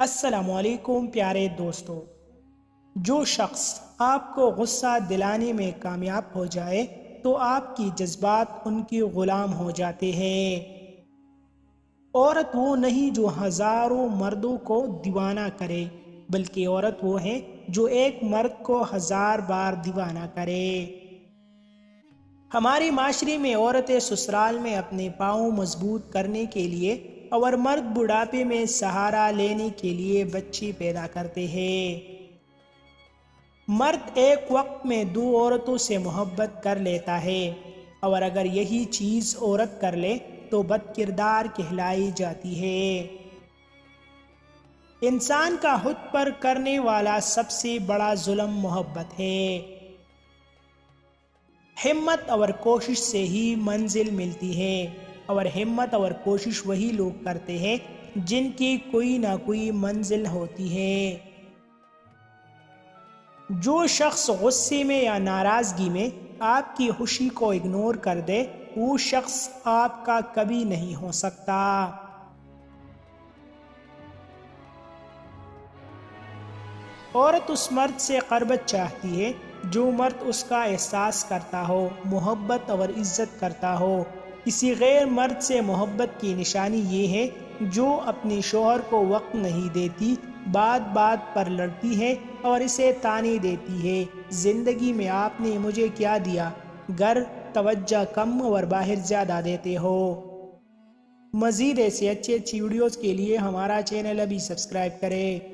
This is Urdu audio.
السلام علیکم پیارے دوستو، جو شخص آپ کو غصہ دلانے میں کامیاب ہو جائے تو آپ کی جذبات ان کی غلام ہو جاتے ہیں۔ عورت وہ نہیں جو ہزاروں مردوں کو دیوانہ کرے، بلکہ عورت وہ ہے جو ایک مرد کو 1000 بار دیوانہ کرے۔ ہماری معاشرے میں عورتیں سسرال میں اپنے پاؤں مضبوط کرنے کے لیے اور مرد بڑھاپے میں سہارا لینے کے لیے بچے پیدا کرتے ہیں۔ مرد ایک وقت میں 2 عورتوں سے محبت کر لیتا ہے، اور اگر یہی چیز عورت کر لے تو بد کردار کہلائی جاتی ہے۔ انسان کا خود پر کرنے والا سب سے بڑا ظلم محبت ہے۔ ہمت اور کوشش سے ہی منزل ملتی ہے، اور ہمت اور کوشش وہی لوگ کرتے ہیں جن کی کوئی نہ کوئی منزل ہوتی ہے۔ جو شخص غصے میں یا ناراضگی میں آپ کی خوشی کو اگنور کر دے، وہ شخص آپ کا کبھی نہیں ہو سکتا۔ عورت اس مرد سے قربت چاہتی ہے جو مرد اس کا احساس کرتا ہو، محبت اور عزت کرتا ہو۔ کسی غیر مرد سے محبت کی نشانی یہ ہے جو اپنے شوہر کو وقت نہیں دیتی، بات بات پر لڑتی ہے اور اسے طعنے دیتی ہے، زندگی میں آپ نے مجھے کیا دیا، گھر توجہ کم اور باہر زیادہ دیتے ہو۔ مزید ایسے اچھی ویڈیوز کے لیے ہمارا چینل ابھی سبسکرائب کریں۔